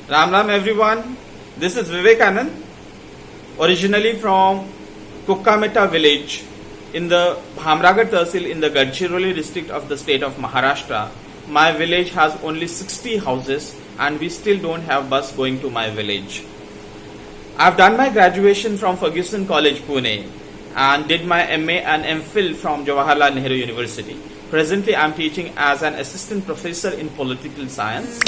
Ram Ram everyone, this is Vivekanand, originally from Kukkametta village in the Bhamragarh Tehsil in the Gadchiroli district of the state of Maharashtra. My village has only 60 houses and we still don't have bus going to my village. I've done my graduation from Fergusson College, Pune and did my MA and MPhil from Jawaharlal Nehru University. Presently, I'm teaching as an assistant professor in political science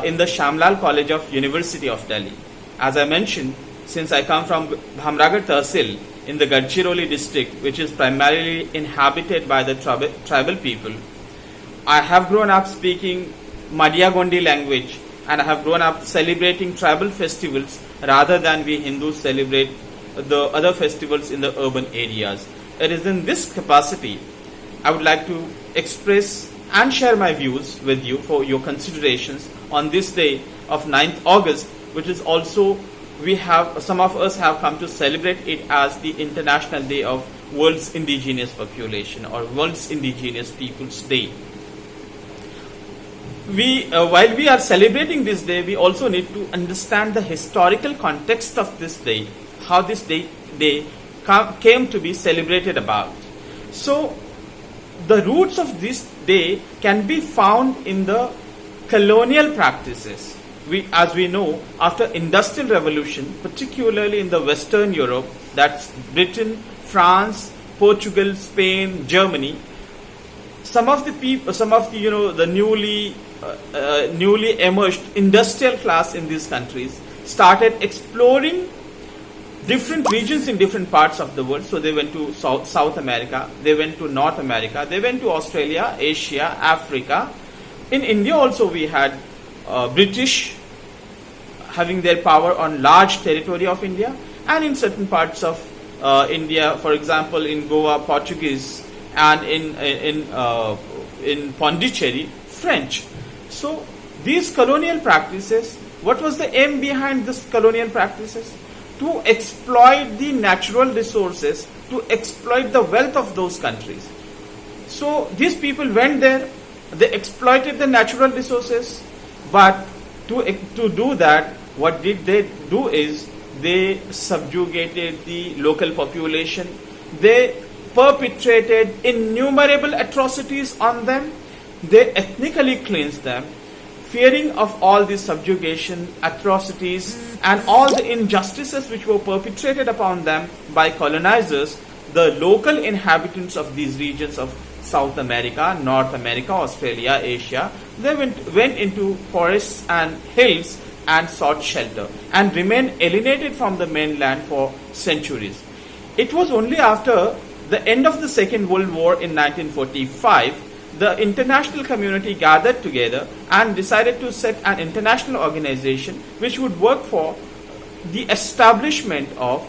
in the Shamlal College of University of Delhi. As I mentioned, since I come from Bhamragarh Tehsil in the Gadchiroli district, which is primarily inhabited by the tribal people, I have grown up speaking Madhya Gondi language and I have grown up celebrating tribal festivals rather than we Hindus celebrate the other festivals in the urban areas. It is in this capacity I would like to express and share my views with you for your considerations on this day of 9th August, which is also some of us have come to celebrate it as the International Day of World's Indigenous Population or World's Indigenous Peoples Day. While we are celebrating this day, we also need to understand the historical context of this day, how this day came to be celebrated about. So, the roots of this day can be found in the colonial practices. As we know, after Industrial Revolution, particularly in the Western Europe, that's Britain, France, Portugal, Spain, Germany, some of the newly emerged industrial class in these countries started exploring different regions in different parts of the world. So they went to South America, they went to North America, they went to Australia, Asia, Africa. In India also we had British having their power on large territory of India, and in certain parts of India, for example in Goa, Portuguese, and in Pondicherry, French. So these colonial practices, what was the aim behind these colonial practices? To exploit the natural resources, to exploit the wealth of those countries. So these people went there, they exploited the natural resources, but to do that, what did they do is they subjugated the local population, they perpetrated innumerable atrocities on them, they ethnically cleansed them. Fearing of all these subjugation, atrocities, and all the injustices which were perpetrated upon them by colonizers, the local inhabitants of these regions of South America, North America, Australia, Asia, they went into forests and hills and sought shelter and remained alienated from the mainland for centuries. It was only after the end of the Second World War in 1945 the international community gathered together and decided to set an international organization which would work for the establishment of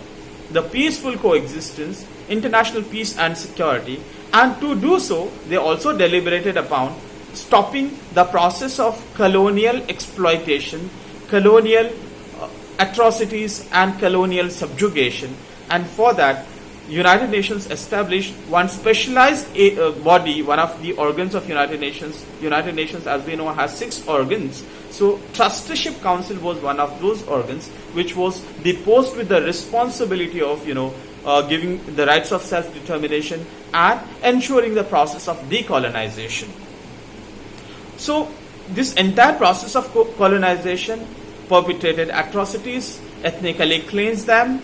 the peaceful coexistence, international peace and security, and to do so they also deliberated upon stopping the process of colonial exploitation, colonial atrocities and colonial subjugation, and for that United Nations established one specialized body, one of the organs of United Nations. United Nations, as we know, has 6 organs. So Trusteeship Council was one of those organs which was deposed with the responsibility of giving the rights of self-determination and ensuring the process of decolonization. So this entire process of colonization perpetrated atrocities, ethnically cleansed them,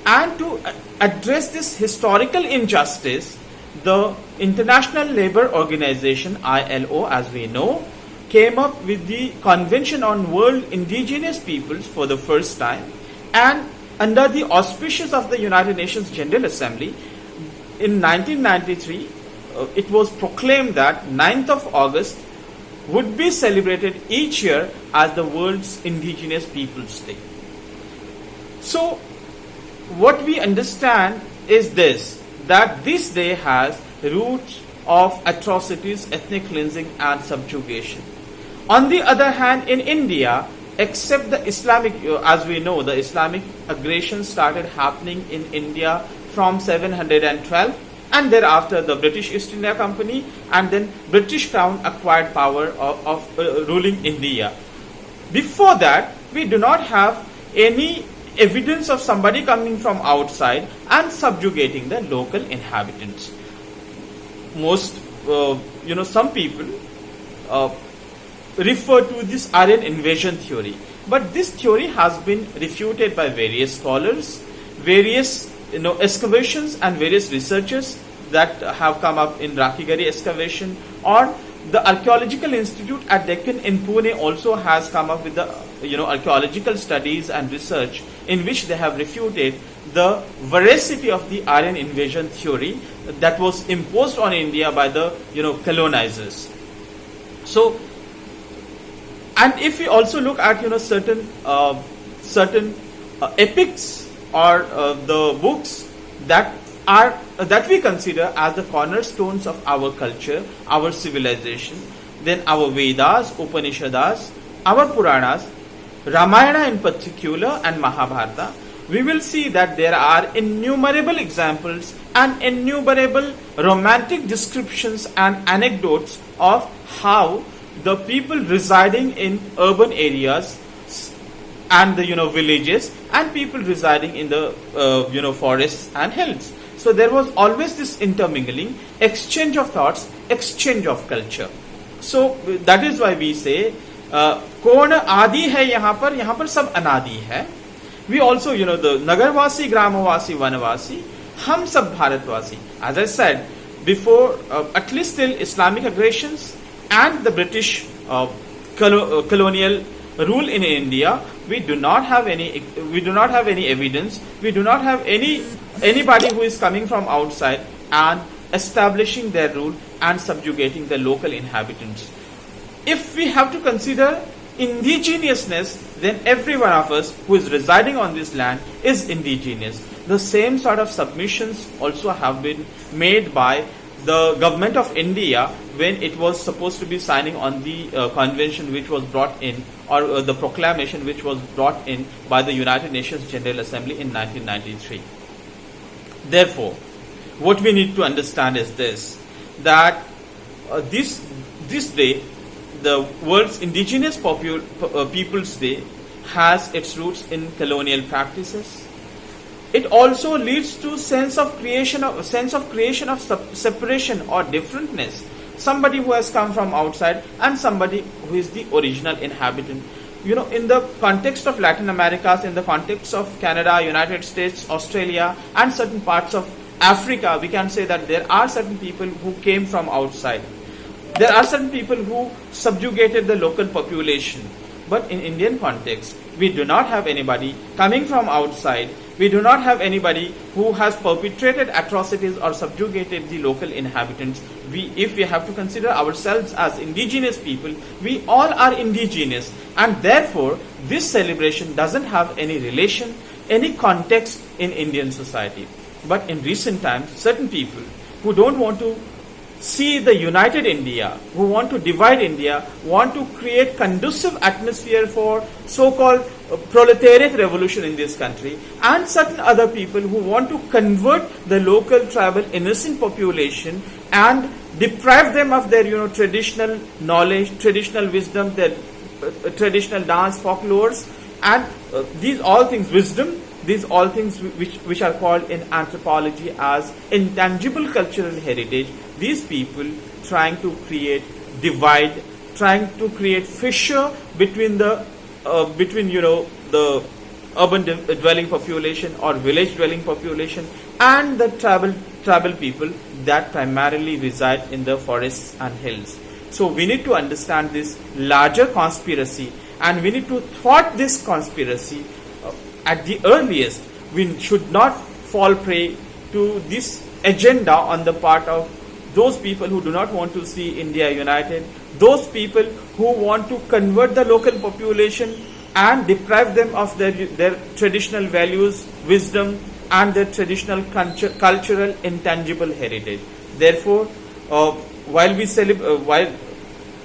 and to address this historical injustice, the International Labour Organization, ILO, as we know, came up with the Convention on World Indigenous Peoples for the first time, and under the auspices of the United Nations General Assembly, in 1993, it was proclaimed that 9th of August would be celebrated each year as the World's Indigenous Peoples Day. So, what we understand is this, that this day has roots of atrocities, ethnic cleansing and subjugation. On the other hand, in India, except the Islamic, as we know, the Islamic aggression started happening in India from 712, and thereafter the British East India Company and then British Crown acquired power of ruling India. Before that, we do not have any evidence of somebody coming from outside and subjugating the local inhabitants. Most, some people refer to this Aryan invasion theory, but this theory has been refuted by various scholars, various excavations and various researchers that have come up in Rakhigarhi excavation, or the Archaeological Institute at Deccan in Pune also has come up with the archaeological studies and research in which they have refuted the veracity of the Aryan invasion theory that was imposed on India by the colonizers. So, and if we also look at certain epics or the books that we consider as the cornerstones of our culture, our civilization, then our Vedas, Upanishads, our Puranas, Ramayana in particular, and Mahabharata, we will see that there are innumerable examples and innumerable romantic descriptions and anecdotes of how the people residing in urban areas and the villages and people residing in the forests and hills. So there was always this intermingling, exchange of thoughts, exchange of culture. So that is why we say कौन आदि है यहाँ पर सब अनादि है. We also the नगरवासी, ग्रामवासी, वनवासी, हम सब भारतवासी. As I said before, at least till Islamic aggressions and the British colonial rule in India, we do not have any evidence, we do not have anybody who is coming from outside and establishing their rule and subjugating the local inhabitants. If we have to consider indigenousness, then every one of us who is residing on this land is indigenous. The same sort of submissions also have been made by the government of India when it was supposed to be signing on the convention which was brought in, or the proclamation which was brought in by the United Nations General Assembly in 1993. Therefore, what we need to understand is this, that this day, the world's indigenous people's day, has its roots in colonial practices. It also leads to sense of creation of separation or differentness. Somebody who has come from outside and somebody who is the original inhabitant. In the context of Latin America, in the context of Canada, United States, Australia, and certain parts of Africa, we can say that there are certain people who came from outside. There are certain people who subjugated the local population. But in Indian context, we do not have anybody coming from outside. We do not have anybody who has perpetrated atrocities or subjugated the local inhabitants. If we have to consider ourselves as indigenous people, we all are indigenous, and therefore this celebration doesn't have any relation, any context in Indian society. But in recent times, certain people who don't want to see the united India, who want to divide India, want to create conducive atmosphere for so-called proletariat revolution in this country, and certain other people who want to convert the local tribal innocent population and deprive them of their traditional knowledge, traditional wisdom, their traditional dance, folklores, and these all things which are called in anthropology as intangible cultural heritage. These people trying to create divide, trying to create fissure between the urban dwelling population or village dwelling population and the tribal people that primarily reside in the forests and hills. So we need to understand this larger conspiracy, and we need to thwart this conspiracy at the earliest. We should not fall prey to this agenda on the part of those people who do not want to see India united, those people who want to convert the local population and deprive them of their traditional values, wisdom, and their traditional cultural intangible heritage. Therefore, while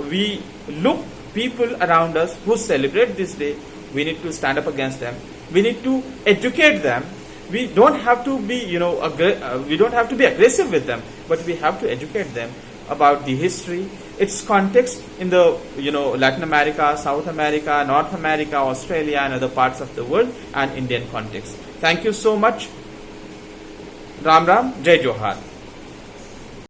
we look people around us who celebrate this day, we need to stand up against them. We need to educate them. We don't have to be, we don't have to be aggressive with them, but we have to educate them about the history, its context in the Latin America, South America, North America, Australia, and other parts of the world, and Indian context. Thank you so much. Ram Ram, Jai Johar.